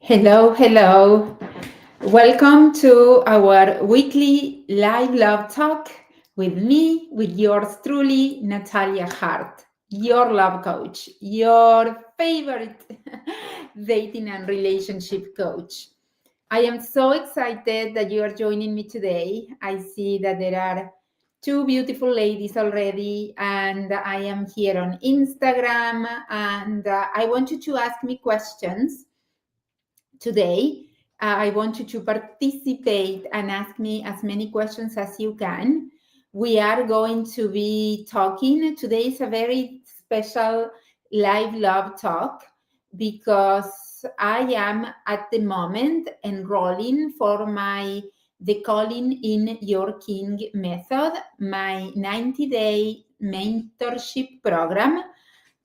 Hello, hello. Welcome to our weekly live love talk with me, with yours truly, Natalia Hart, your love coach, your favorite dating and relationship coach. I am so excited that you are joining me today. I see that there are two beautiful ladies already, and I am here on Instagram, and I want you to ask me questions today. I want you to participate and ask me as many questions as you can. We are going to be talking. Today is a very special live love talk because I am at the moment enrolling for my the Calling in Your King method, my 90-day mentorship program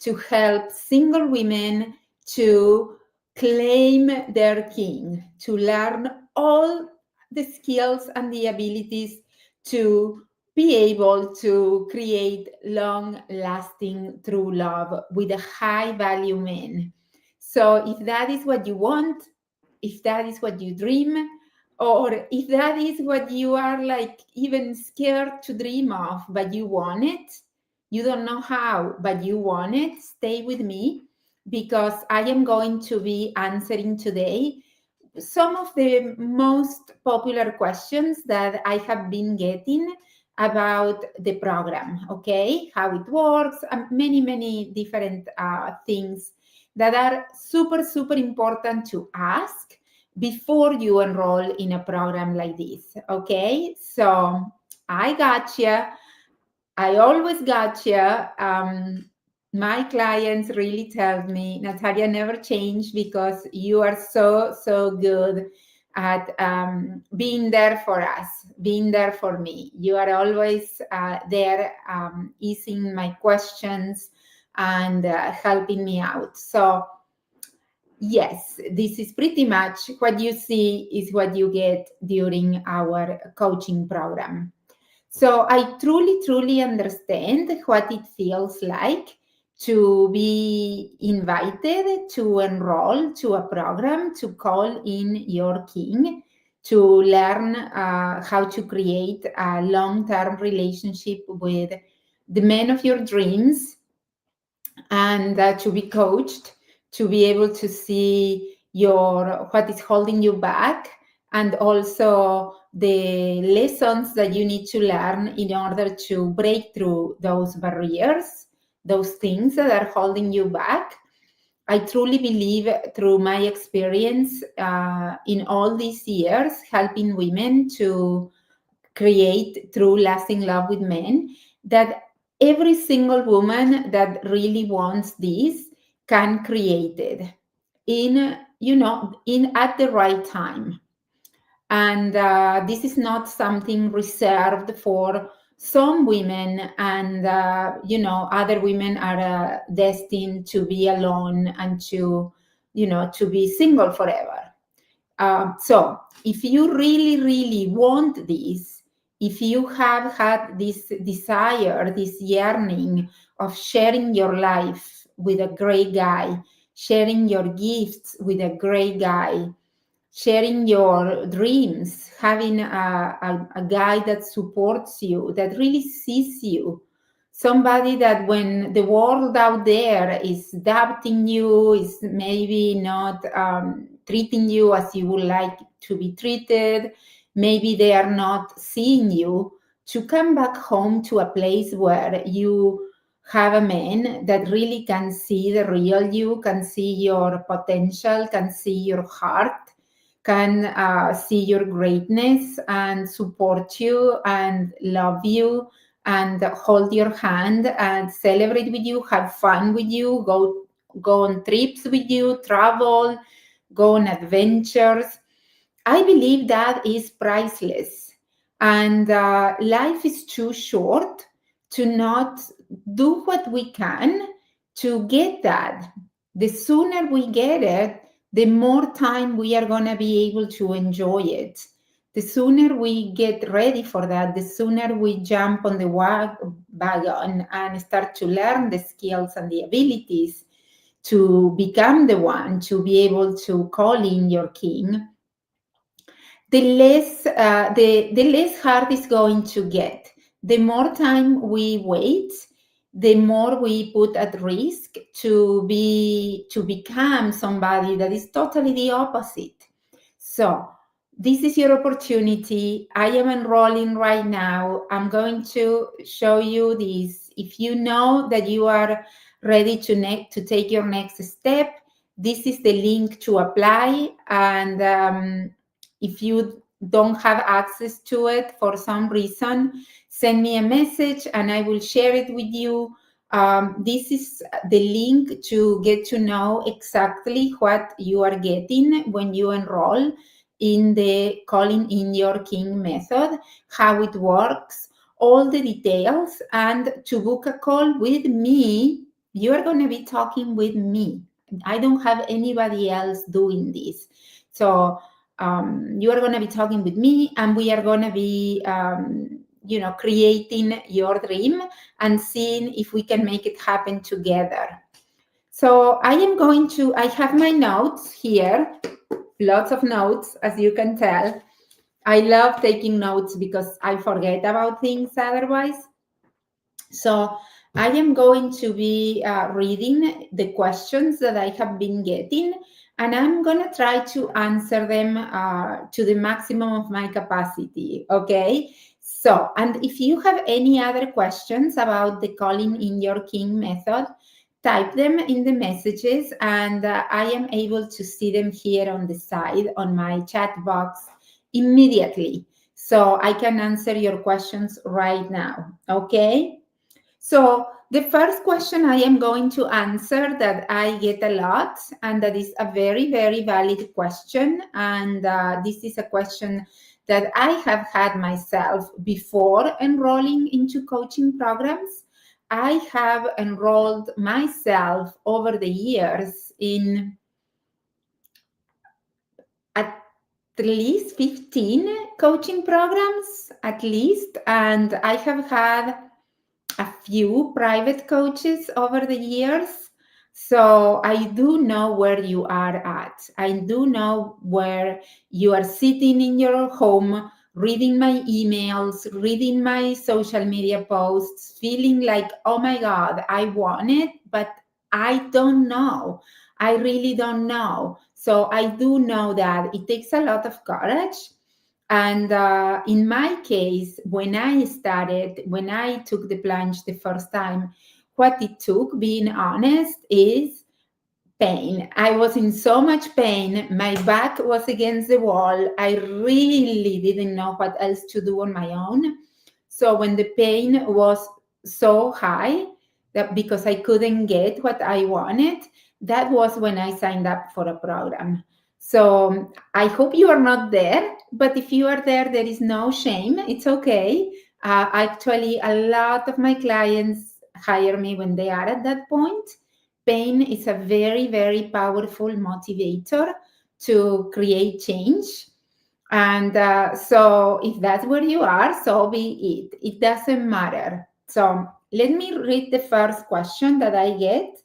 to help single women to claim their king, to learn all the skills and the abilities to be able to create long lasting true love with a high value man. So, if that is what you want, if that is what you dream, or if that is what you are like even scared to dream of, but you want it, you don't know how, but you want it, stay with me because I am going to be answering today some of the most popular questions that I have been getting about the program, okay? How it works, and many, many different things that are super, super important to ask before you enroll in a program like this, okay? So I got you. I always got you. My clients really tell me, Natalia, never change because you are so, so good at being there for us, being there for me. You are always there, easing my questions and helping me out. So, yes, this is pretty much what you see is what you get during our coaching program. So I truly, truly understand what it feels like to be invited to enroll to a program to call in your king, to learn how to create a long term relationship with the man of your dreams, and to be coached, to be able to see your what is holding you back, and also the lessons that you need to learn in order to break through those barriers, those things that are holding you back. I truly believe through my experience in all these years helping women to create true lasting love with men, that every single woman that really wants this can create it in, in at the right time. And this is not something reserved for some women, and other women are destined to be alone and to be single forever. So, if you really, really want this, if you have had this desire, this yearning of sharing your life with a great guy, sharing your gifts with a great guy, sharing your dreams, having a guy that supports you, that really sees you, somebody that when the world out there is doubting you, is maybe not treating you as you would like to be treated, maybe they are not seeing you, to come back home to a place where you have a man that really can see the real you, can see your potential, can see your heart, can see your greatness and support you and love you and hold your hand and celebrate with you, have fun with you, go on trips with you, travel, go on adventures. I believe that is priceless. And life is too short to not do what we can to get that. The sooner we get it, the more time we are going to be able to enjoy it. The sooner we get ready for that, the sooner we jump on the wagon and start to learn the skills and the abilities to become the one to be able to call in your king, the less hard it's going to get. The more time we wait, the more we put at risk to become somebody that is totally the opposite. So this is your opportunity. I am enrolling right now. I'm going to show you this. If you know that you are ready to take your next step, this is the link to apply. And if you don't have access to it for some reason, send me a message and I will share it with you. This is the link to get to know exactly what you are getting when you enroll in the Calling in Your King method, how it works, all the details, and to book a call with me. You are going to be talking with me. I don't have anybody else doing this. So you are going to be talking with me, and we are going to be creating your dream and seeing if we can make it happen together. So I have my notes here, lots of notes, as you can tell. I love taking notes because I forget about things otherwise. So I am going to be reading the questions that I have been getting, and I'm going to try to answer them to the maximum of my capacity, okay? So, and if you have any other questions about the Calling in Your King method, type them in the messages, and I am able to see them here on the side on my chat box immediately. So I can answer your questions right now, okay? So the first question I am going to answer that I get a lot, and that is a very, very valid question. And this is a question that I have had myself before enrolling into coaching programs. I have enrolled myself over the years in at least 15 coaching programs, at least, and I have had a few private coaches over the years. So I do know where you are at. I do know where you are sitting in your home, reading my emails, reading my social media posts, feeling like, oh my God, I want it, but I don't know. I really don't know. So I do know that it takes a lot of courage. And in my case, when I took the plunge the first time, what it took, being honest, is pain. I was in so much pain. My back was against the wall. I really didn't know what else to do on my own. So when the pain was so high, that because I couldn't get what I wanted, that was when I signed up for a program. So I hope you are not there, but if you are there, there is no shame. It's okay. Actually, a lot of my clients hire me when they are at that point. Pain is a very, very powerful motivator to create change. And so if that's where you are, so be it. It doesn't matter. So let me read the first question that I get.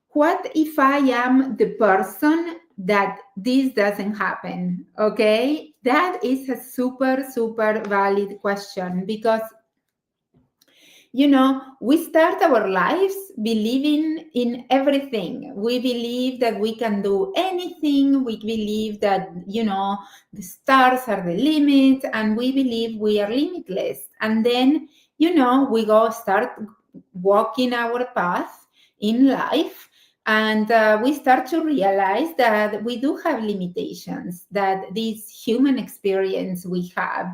What if I am the person that this doesn't happen? Okay, that is a super, super valid question because we start our lives believing in everything. We believe that we can do anything. We believe that, the stars are the limit, and we believe we are limitless. And then, we go start walking our path in life, and we start to realize that we do have limitations, that this human experience we have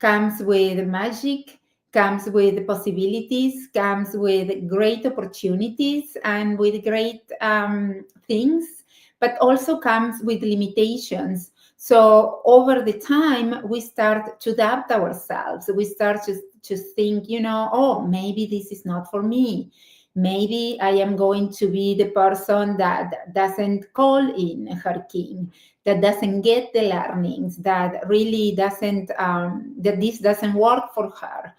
comes with magic, comes with possibilities, comes with great opportunities and with great things, but also comes with limitations. So over the time, we start to doubt ourselves. We start to think, oh, maybe this is not for me. Maybe I am going to be the person that doesn't call in her king, that doesn't get the learnings, that really doesn't, that this doesn't work for her.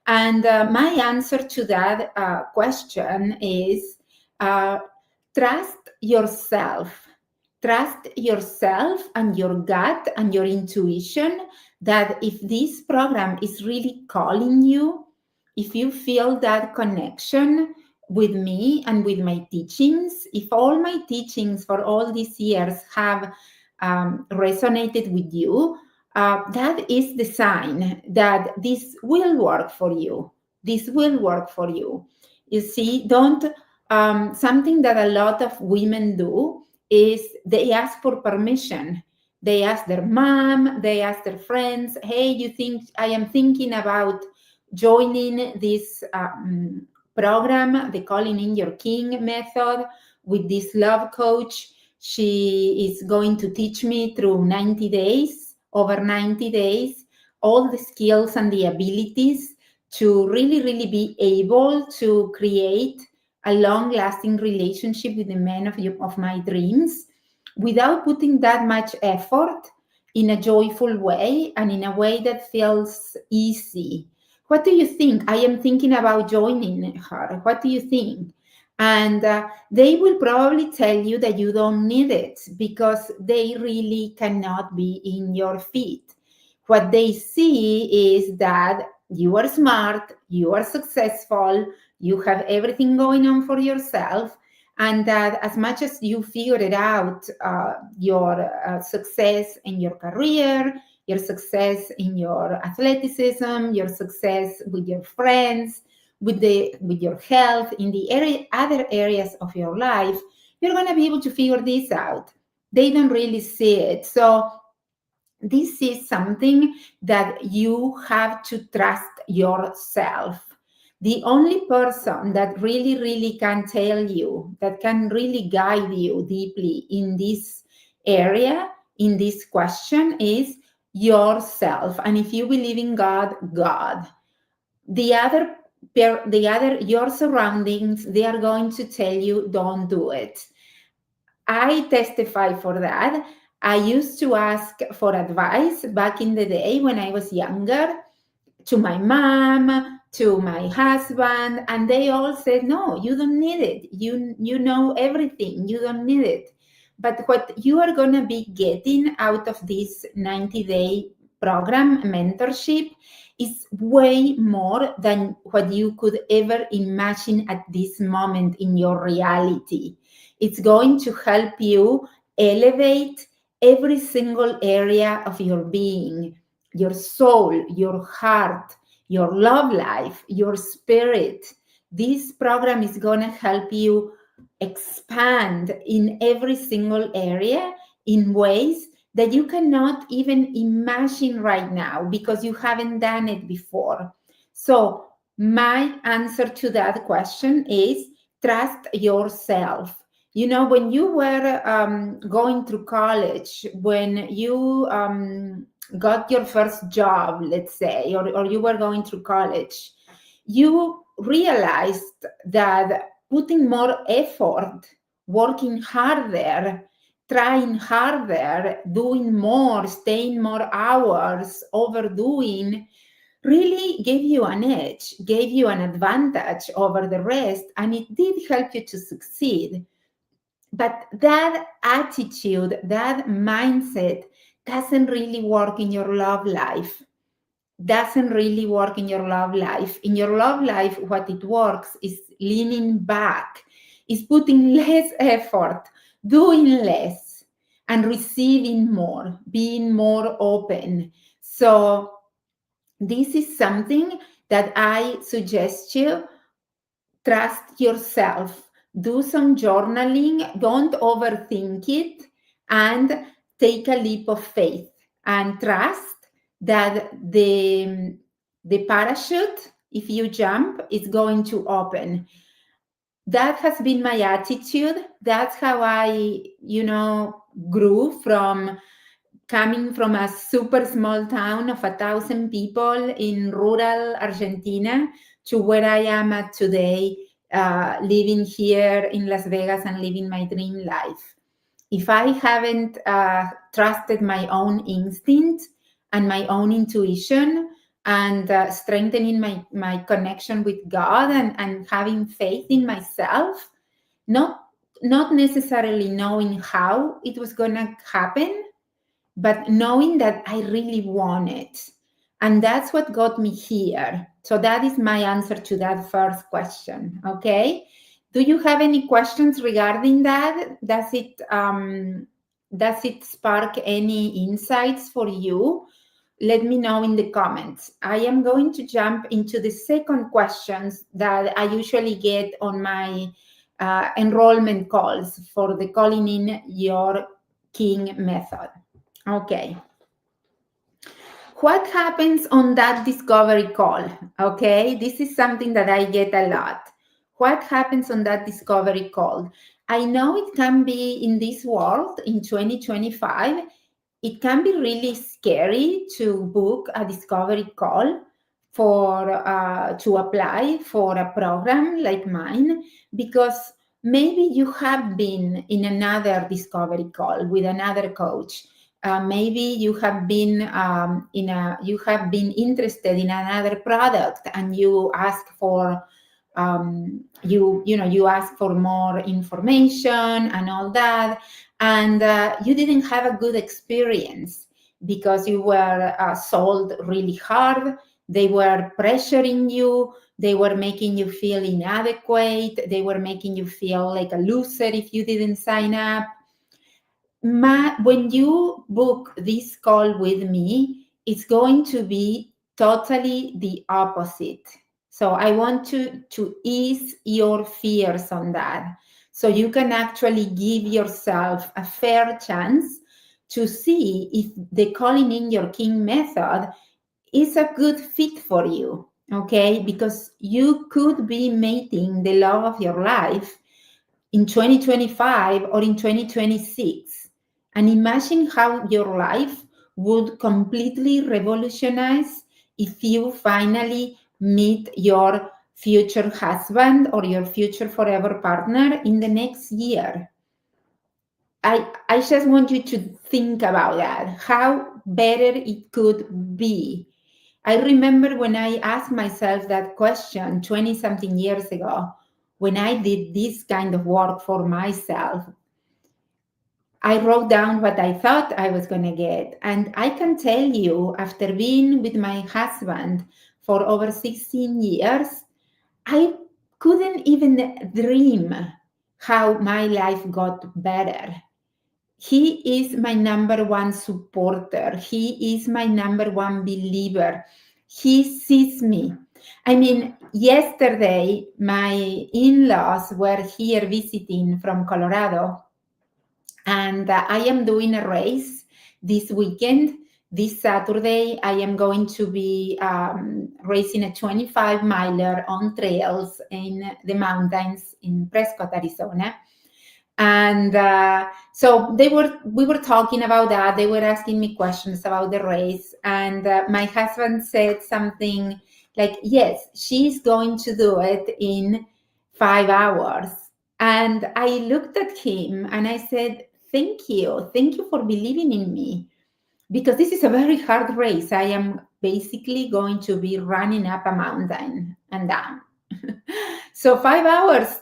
And my answer to that question is Trust yourself. Trust yourself and your gut and your intuition that if this program is really calling you, if you feel that connection with me and with my teachings, if all my teachings for all these years have resonated with you, that is the sign that this will work for you. This will work for you. You see, don't something that a lot of women do is they ask for permission. They ask their mom, they ask their friends, hey, you think I am thinking about joining this program, the Calling in Your King method with this love coach. She is going to teach me through 90 days, over 90 days, all the skills and the abilities to really, really be able to create a long-lasting relationship with the man of my dreams without putting that much effort, in a joyful way and in a way that feels easy. What do you think? I am thinking about joining her. What do you think? And they will probably tell you that you don't need it because they really cannot be in your feet. What they see is that you are smart, you are successful, you have everything going on for yourself, and that as much as you figured out your success in your career, your success in your athleticism, your success with your friends, with your health, in the other areas of your life, you're going to be able to figure this out. They don't really see it. So this is something that you have to trust yourself. The only person that really, really can tell you, that can really guide you deeply in this area, in this question, is yourself. And if you believe in God, God. Your surroundings, they are going to tell you, don't do it. I testify for that. I used to ask for advice back in the day when I was younger to my mom, to my husband, and they all said, no, you don't need it. You know everything. You don't need it. But what you are going to be getting out of this 90-day program mentorship is way more than what you could ever imagine at this moment in your reality. It's going to help you elevate every single area of your being, your soul, your heart, your love life, your spirit. This program is going to help you expand in every single area in ways that you cannot even imagine right now because you haven't done it before. So my answer to that question is trust yourself. You know, when you were going through college, when you got your first job, let's say, or you were going through college, you realized that putting more effort, working harder, trying harder, doing more, staying more hours, overdoing, really gave you an edge, gave you an advantage over the rest, and it did help you to succeed. But that attitude, that mindset doesn't really work in your love life. Doesn't really work in your love life. In your love life, what it works is leaning back, is putting less effort, doing less, and receiving more, being more open. So this is something that I suggest you. Trust yourself. Do some journaling. Don't overthink it, and take a leap of faith and trust that the parachute, if you jump, is going to open. That has been my attitude. That's how I, grew from coming from a super small town of 1,000 people in rural Argentina to where I am at today, living here in Las Vegas and living my dream life. If I haven't trusted my own instinct and my own intuition and strengthening my connection with God and having faith in myself, not not necessarily knowing how it was going to happen, but knowing that I really want it. And that's what got me here. So that is my answer to that first question. Okay. Do you have any questions regarding that? Does it spark any insights for you? Let me know in the comments. I am going to jump into the second questions that I usually get on my enrollment calls for the Calling in Your King method. Okay. What happens on that discovery call? Okay, this is something that I get a lot. What happens on that discovery call? I know it can be in this world in 2025, it can be really scary to book a discovery call for to apply for a program like mine, because maybe you have been in another discovery call with another coach. Maybe you have been you have been interested in another product and you ask for you ask for more information and all that, and you didn't have a good experience because you were sold really hard. They were pressuring you, they were making you feel inadequate, they were making you feel like a loser if you didn't sign up. When you book this call with me, it's going to be totally the opposite. So I want to ease your fears on that, so you can actually give yourself a fair chance to see if the Calling in Your King method is a good fit for you. Okay, because you could be meeting the love of your life in 2025 or in 2026. And imagine how your life would completely revolutionize if you finally meet your future husband or your future forever partner in the next year. I just want you to think about that, how better it could be. I remember when I asked myself that question 20 something years ago, when I did this kind of work for myself, I wrote down what I thought I was going to get. And I can tell you, after being with my husband for over 16 years, I couldn't even dream how my life got better. He is my number one supporter. He is my number one believer. He sees me. I mean, yesterday, my in-laws were here visiting from Colorado, and I am doing a race this weekend. This Saturday, I am going to be racing a 25 miler on trails in the mountains in Prescott, Arizona. And so we were talking about that. They were asking me questions about the race, and my husband said something like, yes, she's going to do it in 5 hours. And I looked at him and I said, thank you for believing in me, because this is a very hard race. I am basically going to be running up a mountain and down. So 5 hours,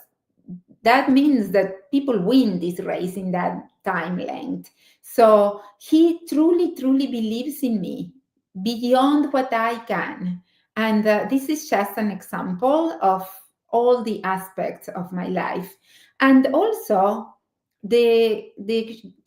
that means that people win this race in that time length. So he truly believes in me beyond what I can. And this is just an example of all the aspects of my life. And also the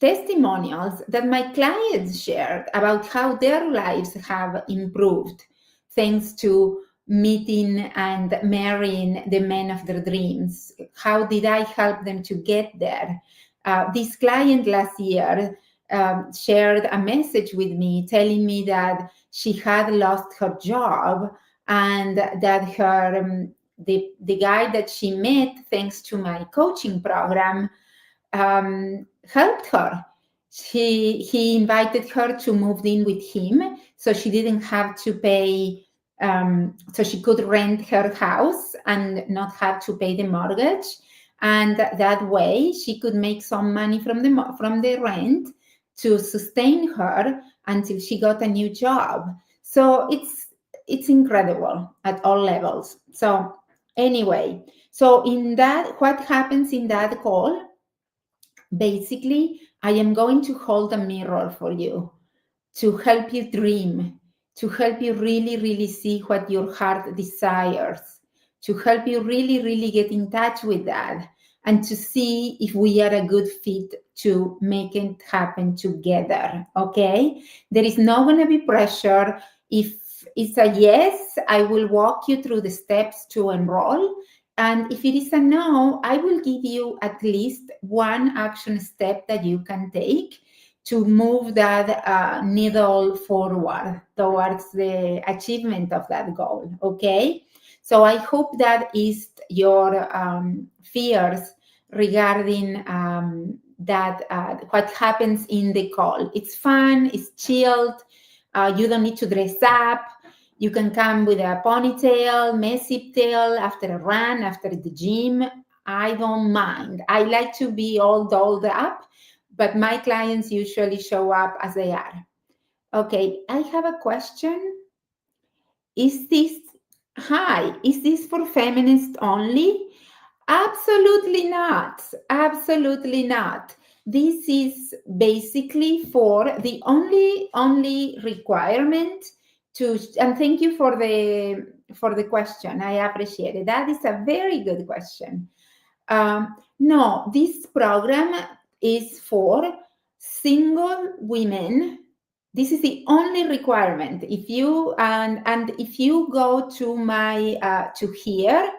testimonials that my clients shared about how their lives have improved thanks to meeting and marrying the man of their dreams. How did I help them to get there? This client last year shared a message with me telling me that she had lost her job, and that her the guy that she met thanks to my coaching program helped her. He invited her to move in with him, so she didn't have to pay. So she could rent her house and not have to pay the mortgage, and that way she could make some money from the rent to sustain her until she got a new job. So it's incredible at all levels. So anyway, so in that, what happens in that call? Basically, I am going to hold a mirror for you to help you dream, to help you really, really see what your heart desires, to help you really, really get in touch with that, and to see if we are a good fit to make it happen together. Okay? There is not going to be pressure. If it's a yes, I will walk you through the steps to enroll. And if it is a no, I will give you at least one action step that you can take to move that needle forward towards the achievement of that goal. Okay? So I hope that is your fears regarding that what happens in the call. It's fun, it's chilled, you don't need to dress up. You can come with a ponytail, messy tail after a run, after the gym. I don't mind. I like to be all dolled up, but my clients usually show up as they are. Okay, I have a question. Is this for feminists only? Absolutely not. Absolutely not. This is basically for the only requirement to, and thank you for the question. I appreciate it. That is a very good question. No, this program is for single women. This is the only requirement. If you and if you go to my to here,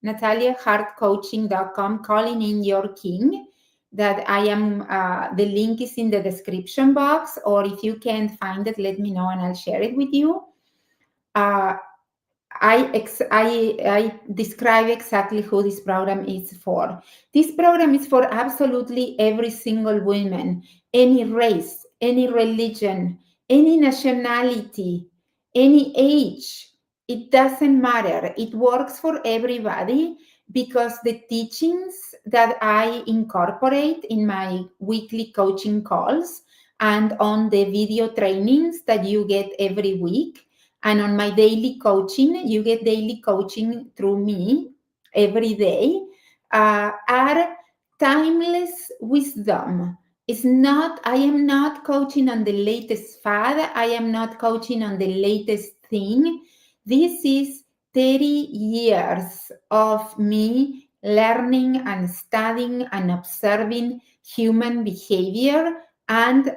nataliahartcoaching.com, calling in your king, that I am, the link is in the description box, or if you can't find it, let me know and I'll share it with you. I describe exactly who this program is for. This program is for absolutely every single woman, any race, any religion, any nationality, any age. It doesn't matter. It works for everybody because the teachings that I incorporate in my weekly coaching calls and on the video trainings that you get every week, and on my daily coaching, you get daily coaching through me every day, are timeless wisdom. I am not coaching on the latest fad. I am not coaching on the latest thing. This is 30 years of me learning and studying and observing human behavior and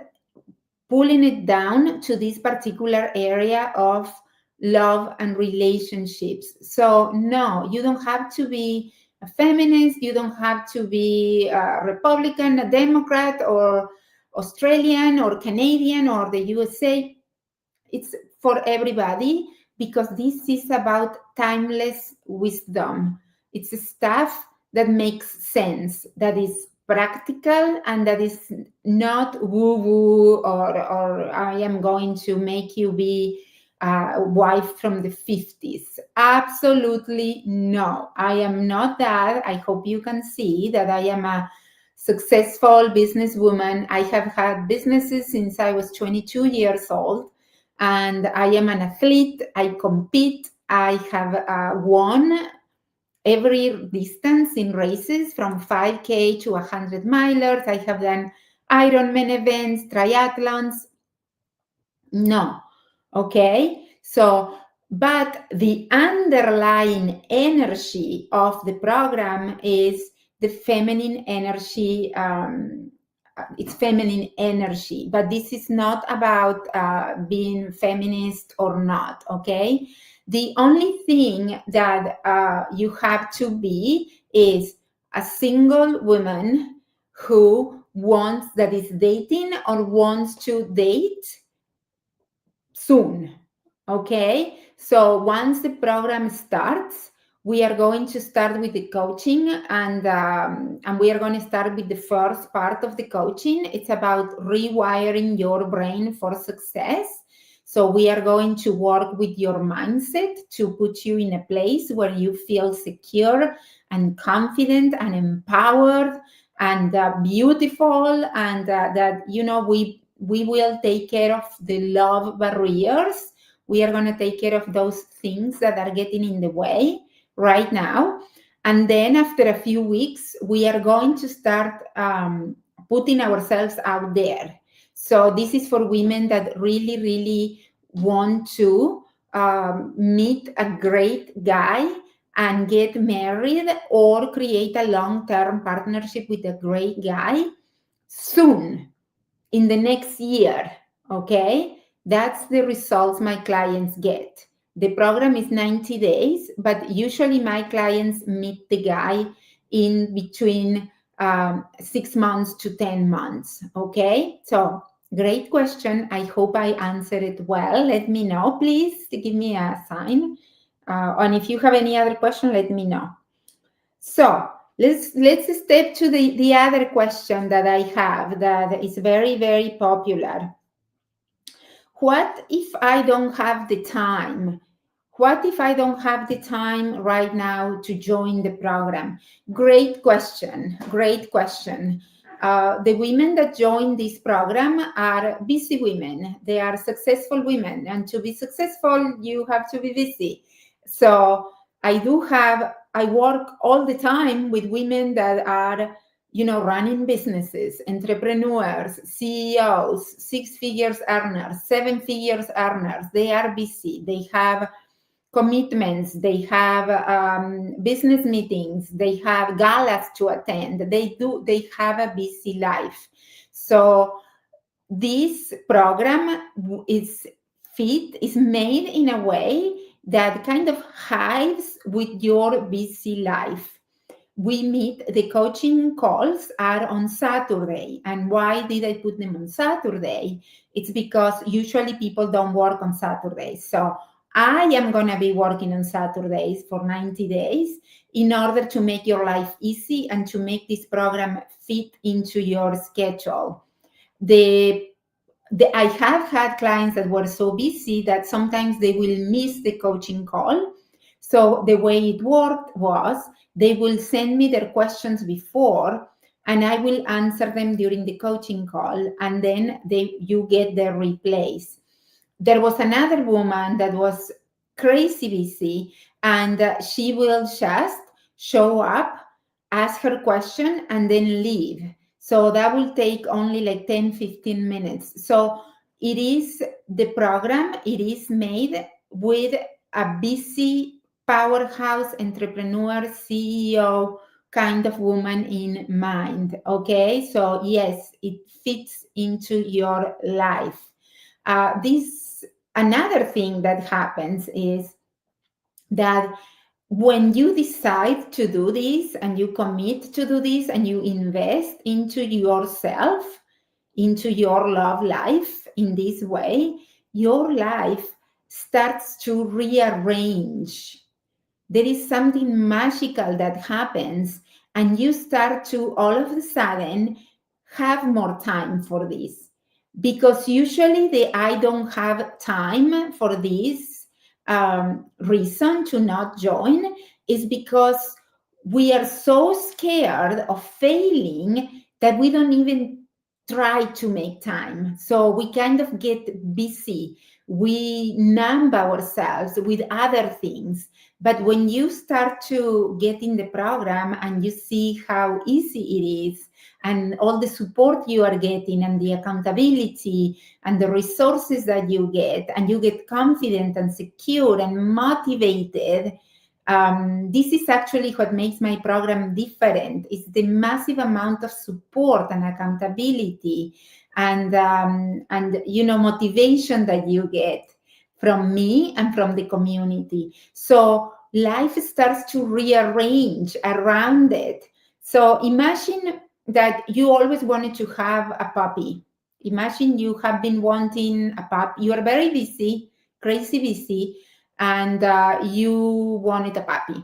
pulling it down to this particular area of love and relationships. So no, you don't have to be a feminist, you don't have to be a Republican, a Democrat, or Australian or Canadian or the USA. It's for everybody because this is about timeless wisdom. It's stuff that makes sense, that is practical, and that is not woo-woo or I am going to make you be a wife from the 50s. Absolutely no. I am not that. I hope you can see that I am a successful businesswoman. I have had businesses since I was 22 years old, and I am an athlete. I compete. I have won every distance in races from 5K to 100 milers. I have done Ironman events, triathlons. No. Okay. So, but the underlying energy of the program is the feminine energy. It's feminine energy, but this is not about being feminist or not. Okay. The only thing that you have to be is a single woman who that is dating or wants to date soon. Okay. So once the program starts, we are going to start with the coaching, and we are going to start with the first part of the coaching. It's about rewiring your brain for success. So we are going to work with your mindset to put you in a place where you feel secure and confident and empowered and beautiful, and that, you know, we will take care of the love barriers. We are going to take care of those things that are getting in the way right now. And then after a few weeks, we are going to start putting ourselves out there. So this is for women that really, really want to meet a great guy and get married or create a long-term partnership with a great guy soon, in the next year. Okay, that's the results my clients get. The program is 90 days, but usually my clients meet the guy in between 6 months to 10 months. Okay, so great question. I hope I answered it well. Let me know, please, to give me a sign. And if you have any other question, let me know. So let's step to the other question that I have that is very, very popular. What if I don't have the time? What if I don't have the time right now to join the program? Great question. Great question. The women that join this program are busy women. They are successful women. And to be successful, you have to be busy. So I work all the time with women that are, running businesses, entrepreneurs, CEOs, 6 figures earners, 7 figures earners. They are busy. They have commitments, they have business meetings, they have galas to attend, they have a busy life. So this program is made in a way that kind of hides with your busy life. We meet, the coaching calls are on Saturday. And why did I put them on Saturday? It's because usually people don't work on Saturdays. So I am going to be working on Saturdays for 90 days in order to make your life easy and to make this program fit into your schedule. I have had clients that were so busy that sometimes they will miss the coaching call. So the way it worked was they will send me their questions before and I will answer them during the coaching call, and then you get their replays. There was another woman that was crazy busy, and she will just show up, ask her question, and then leave. So that will take only like 10-15 minutes. So the program, it is made with a busy powerhouse entrepreneur, CEO kind of woman in mind. Okay, so yes, it fits into your life. Another thing that happens is that when you decide to do this and you commit to do this and you invest into yourself, into your love life in this way, your life starts to rearrange. There is something magical that happens, and you start to all of a sudden have more time for this. Because usually the I don't have time for this reason to not join is because we are so scared of failing that we don't even try to make time. So we kind of get busy. We numb ourselves with other things. But when you start to get in the program and you see how easy it is, and all the support you are getting and the accountability and the resources that you get, and you get confident and secure and motivated, this is actually what makes my program different. It's the massive amount of support and accountability and motivation that you get from me and from the community. So life starts to rearrange around it. So imagine that you always wanted to have a puppy. Imagine you have been wanting a puppy. You are very busy, crazy busy, and you wanted a puppy.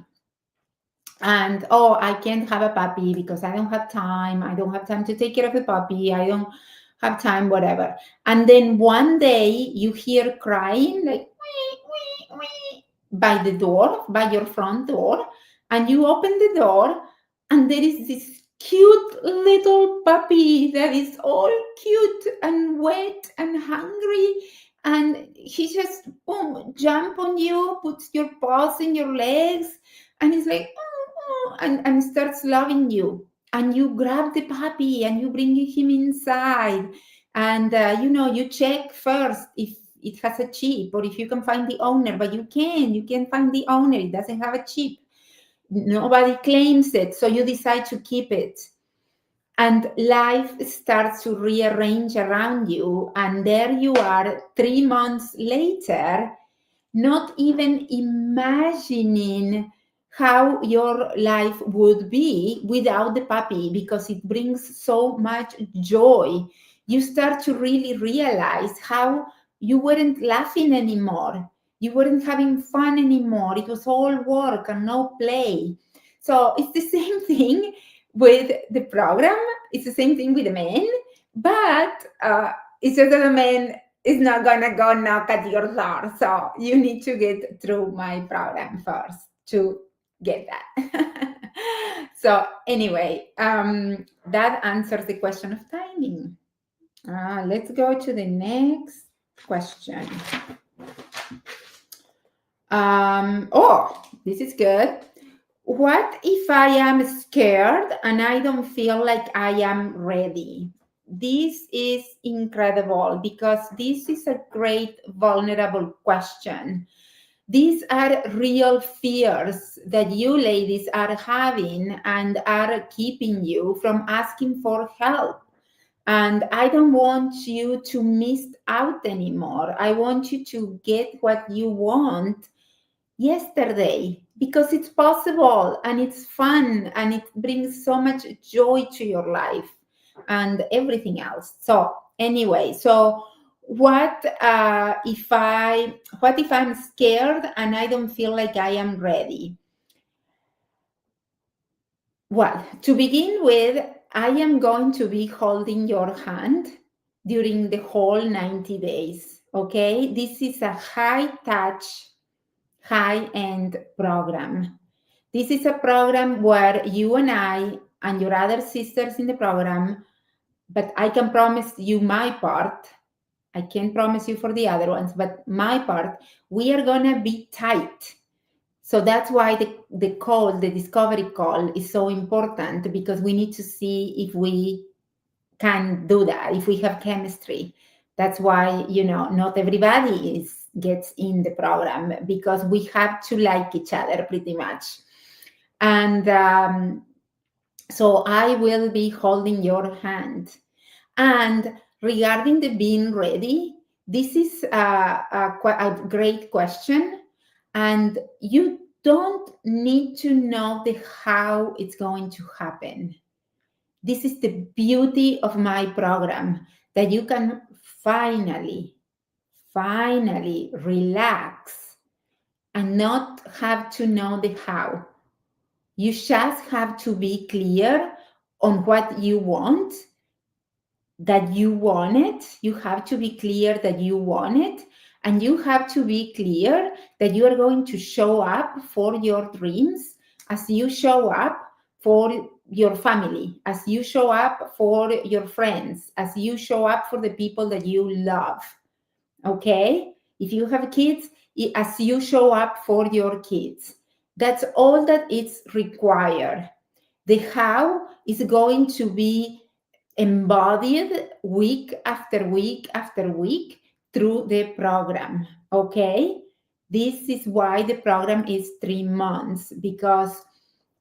And I can't have a puppy because I don't have time. I don't have time to take care of the puppy. I don't have time, whatever. And then one day you hear crying like wee, wee, wee, by the door, by your front door, and you open the door, and there is this cute little puppy that is all cute and wet and hungry, and he just jump on you, puts your paws in your legs, and he's like, and starts loving you. And you grab the puppy and you bring him inside. And, you check first if it has a chip or if you can find the owner, but you can find the owner. It doesn't have a chip. Nobody claims it. So you decide to keep it. And life starts to rearrange around you. And there you are 3 months later, not even imagining how your life would be without the puppy, because it brings so much joy. You start to really realize how you weren't laughing anymore. You weren't having fun anymore. It was all work and no play. So it's the same thing with the program. It's the same thing with the men, but it's just that the men is not gonna go knock at your door. So you need to get through my program first to get that. So anyway, that answers the question of timing. Let's go to the next question. This is good. What if I am scared and I don't feel like I am ready? This is incredible because this is a great vulnerable question. These are real fears that you ladies are having and are keeping you from asking for help. And I don't want you to miss out anymore. I want you to get what you want yesterday, because it's possible and it's fun and it brings so much joy to your life and everything else. So anyway, so what if I'm scared and I don't feel like I am ready? Well, to begin with, I am going to be holding your hand during the whole 90 days. Okay, this is a high touch, high-end program. This is a program where you and I and your other sisters in the program, but I can promise you my part. I can't promise you for the other ones, but my part, we are going to be tight. So that's why the call, the discovery call, is so important, because we need to see if we can do that, if we have chemistry. That's why, not everybody gets in the program, because we have to like each other pretty much. And so I will be holding your hand. And regarding the being ready, this is a great question. And you don't need to know the how it's going to happen. This is the beauty of my program, that you can finally relax and not have to know the how. You just have to be clear on what you want, that you want it. You have to be clear that you want it. And you have to be clear that you are going to show up for your dreams as you show up for your family, as you show up for your friends, as you show up for the people that you love. Okay? If you have kids, as you show up for your kids. That's all that is required. The how is going to be embodied week after week after week through the program. Okay? This is why the program is 3 months, because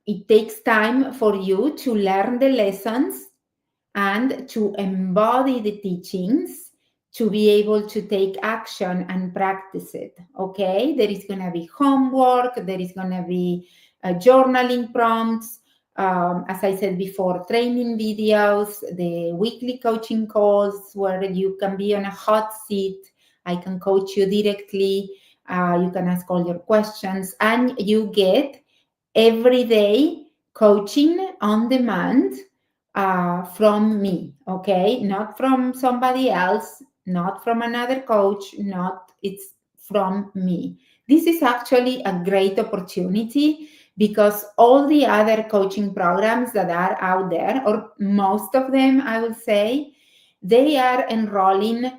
it takes time for you to learn the lessons and to embody the teachings, to be able to take action and practice it. Okay? There is going to be homework, there is going to be journaling prompts, as I said before, training videos, the weekly coaching calls where you can be on a hot seat. I can coach you directly. You can ask all your questions, and you get everyday coaching on demand from me. Okay, not from somebody else, not from another coach, it's from me. This is actually a great opportunity, because all the other coaching programs that are out there, or most of them, I will say, they are enrolling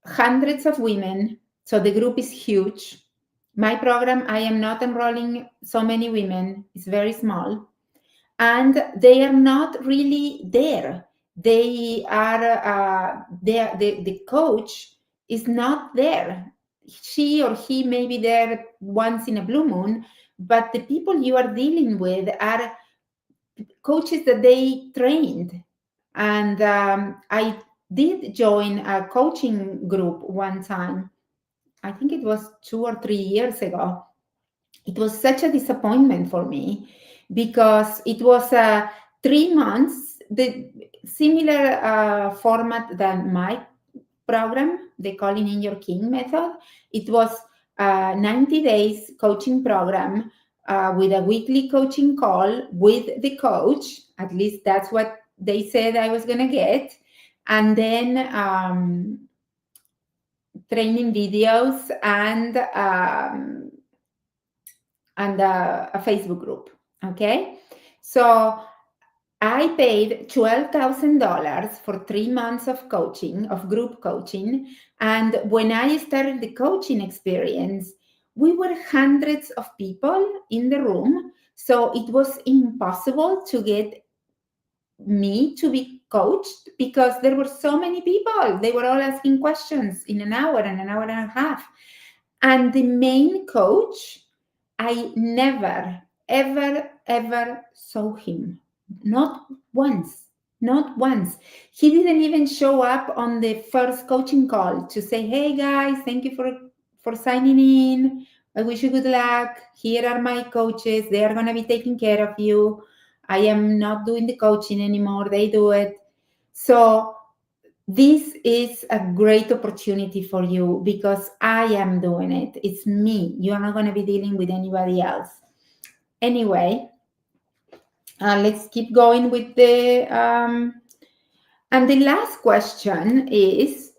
hundreds of women. So the group is huge. My program, I am not enrolling so many women. It's very small. and they are not really there. They are the coach is not there. She or he may be there once in a blue moon, but the people you are dealing with are coaches that they trained. And I did join a coaching group one time. I think it was 2 or 3 years ago. It was such a disappointment for me because it was 3 months, the similar format than my program, the Calling in Your King method. It was a 90 days coaching program with a weekly coaching call with the coach. At least that's what they said I was going to get. And then training videos and a Facebook group. Okay. So I paid $12,000 for 3 months of coaching, of group coaching. And when I started the coaching experience, we were hundreds of people in the room. So it was impossible to get me to be coached because there were so many people. They were all asking questions in an hour and a half. And the main coach, I never, ever saw him. Not once. Not once. He didn't even show up on the first coaching call to say, hey guys, thank you for signing in. I wish you good luck. Here are my coaches. They are going to be taking care of you. I am not doing the coaching anymore. They do it. So this is a great opportunity for you because I am doing it. It's me. You are not going to be dealing with anybody else. Anyway, let's keep going with the and the last question is,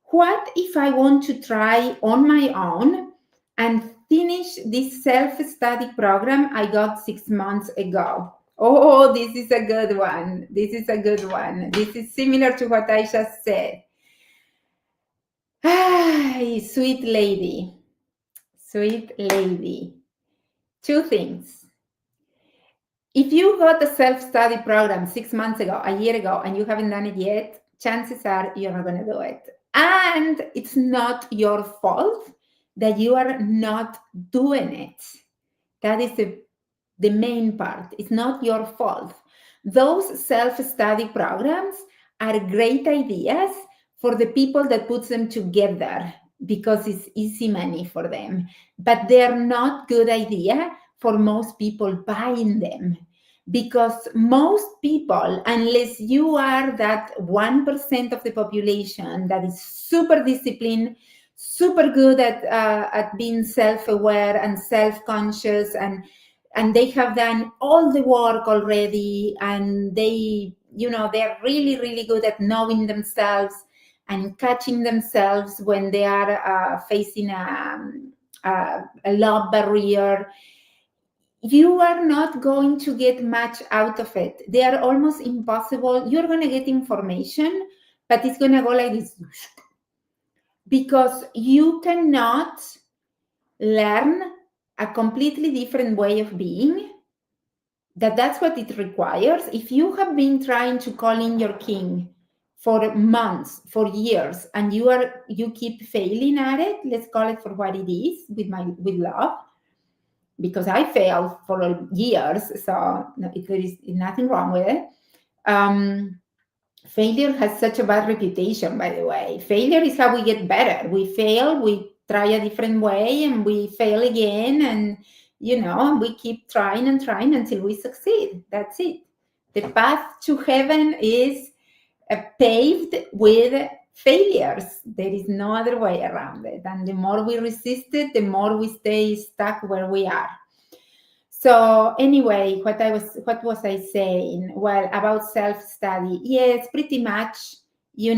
what if I want to try on my own and finish this self-study program I got 6 months ago? Oh, this is a good one. This is a good one. This is similar to what I just said. Sweet lady. Sweet lady. Two things. If you got a self-study program 6 months ago, a year ago, and you haven't done it yet, chances are you're not going to do it. And it's not your fault that you are not doing it. That is the main part. It's not your fault. Those self-study programs are great ideas for the people that put them together because it's easy money for them. But they're not good idea for most people buying them, because most people, unless you are that 1% of the population that is super disciplined, super good at being self-aware and self-conscious, and they have done all the work already, and they're really, really good at knowing themselves and catching themselves when they are facing a love barrier. You are not going to get much out of it. They are almost impossible. You're going to get information, but it's going to go like this, because you cannot learn a completely different way of being. That's what it requires. If you have been trying to call in your king for months, for years, and you keep failing at it, let's call it for what it is, with love, because I failed for years, so there is nothing wrong with it. Failure has such a bad reputation, by the way. Failure is how we get better. We fail, we try a different way, and we fail again, and we keep trying and trying until we succeed. That's it. The path to heaven is paved with failures. There is no other way around it. And the more we resist it, the more we stay stuck where we are. So anyway, what was I saying? Well, about self-study. Yes, pretty much, you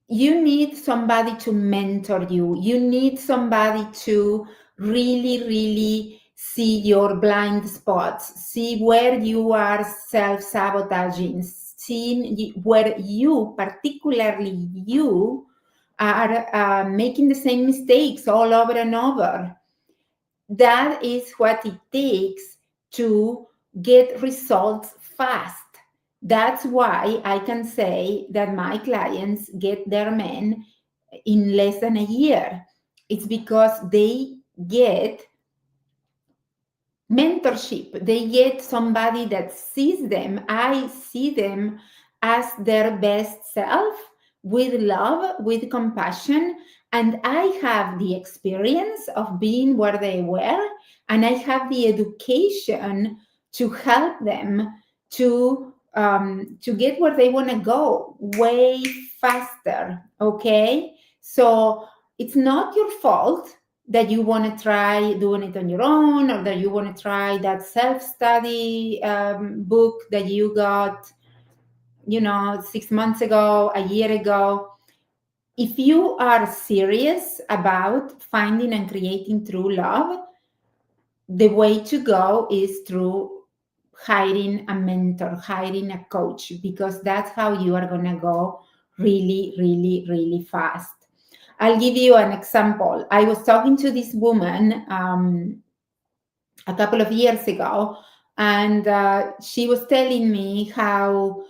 need somebody to mentor you. You need somebody to really, really see your blind spots, see where you are self-sabotaging, see where you, particularly you, are making the same mistakes all over and over. that is what it takes to get results fast. That's why I can say that my clients get their men in less than a year. It's because they get mentorship. They get somebody that sees them. I see them as their best self, with love, with compassion. And I have the experience of being where they were, and I have the education to help them to get where they want to go way faster. Okay, so it's not your fault that you want to try doing it on your own, or that you want to try that self-study book that you got 6 months ago, a year ago. If you are serious about finding and creating true love, the way to go is through hiring a mentor, hiring a coach, because that's how you are going to go really, really, really fast. I'll give you an example. I was talking to this woman a couple of years ago, and she was telling me how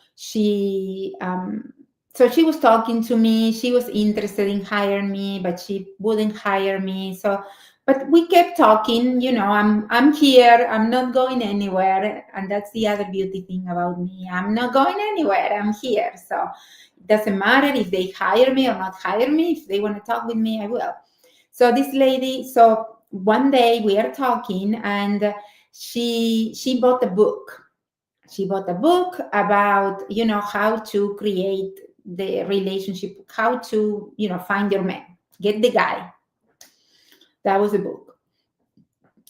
so she was talking to me. She was interested in hiring me, but she wouldn't hire me. So, but we kept talking. I'm here. I'm not going anywhere, and that's the other beauty thing about me. I'm not going anywhere. I'm here. So it doesn't matter if they hire me or not hire me. If they want to talk with me, I will. So this lady, one day we are talking, and she bought a book. She bought a book about how to create the relationship, how to find your man, get the guy. That was a book,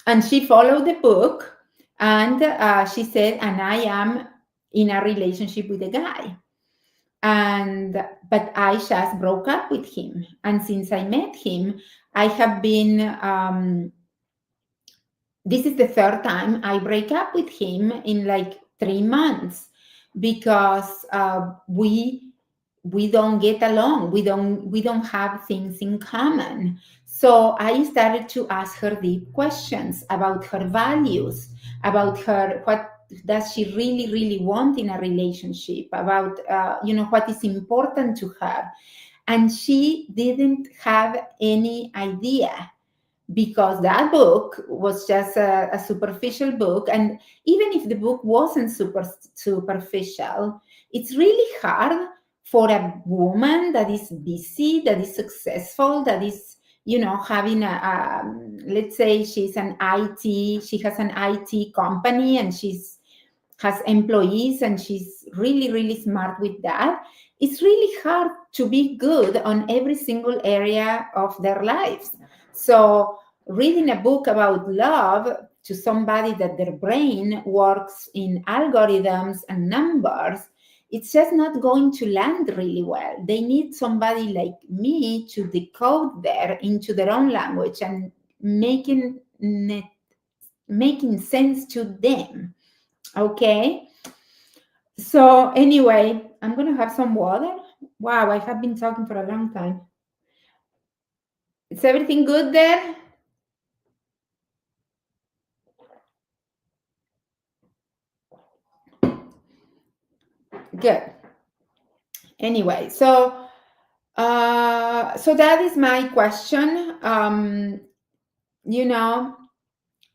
and she followed the book, and she said, and I am in a relationship with a guy, but I just broke up with him, and since I met him, I have been this is the third time I break up with him in like 3 months, because we don't get along. We don't have things in common. So I started to ask her deep questions about her values, about what does she really, really want in a relationship, about what is important to her. And she didn't have any idea, because that book was just a superficial book. And even if the book wasn't superficial, it's really hard for a woman that is busy, that is successful, that is having let's say she has an IT company, and has employees, and she's really, really smart with that. It's really hard to be good on every single area of their lives. So reading a book about love to somebody that their brain works in algorithms and numbers, it's just not going to land really well. They need somebody like me to decode that into their own language and making sense to them. Okay. So anyway, I'm going to have some water. Wow, I have been talking for a long time. Is everything good there? Good. Anyway, so that is my question.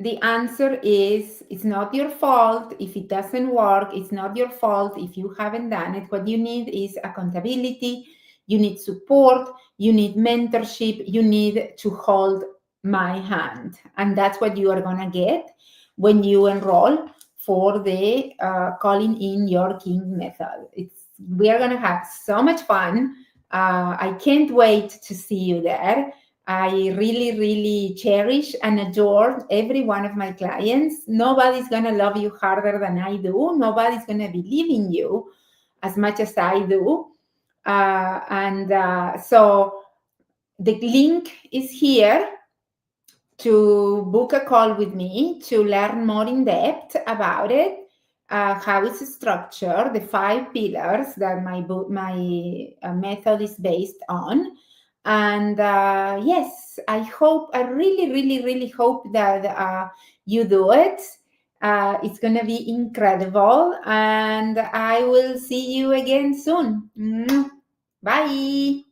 The answer is, it's not your fault if it doesn't work. It's not your fault if you haven't done it. What you need is accountability. You need support. You need mentorship. You need to hold my hand. And that's what you are going to get when you enroll for the Calling in Your King method. We are going to have so much fun. I can't wait to see you there. I really, really cherish and adore every one of my clients. Nobody's going to love you harder than I do. Nobody's going to believe in you as much as I do. So the link is here to book a call with me to learn more in depth about it, how it's structured, the 5 pillars that my method is based on. And yes, I hope, I really, really, really hope that you do it. It's going to be incredible. And I will see you again soon. Bye.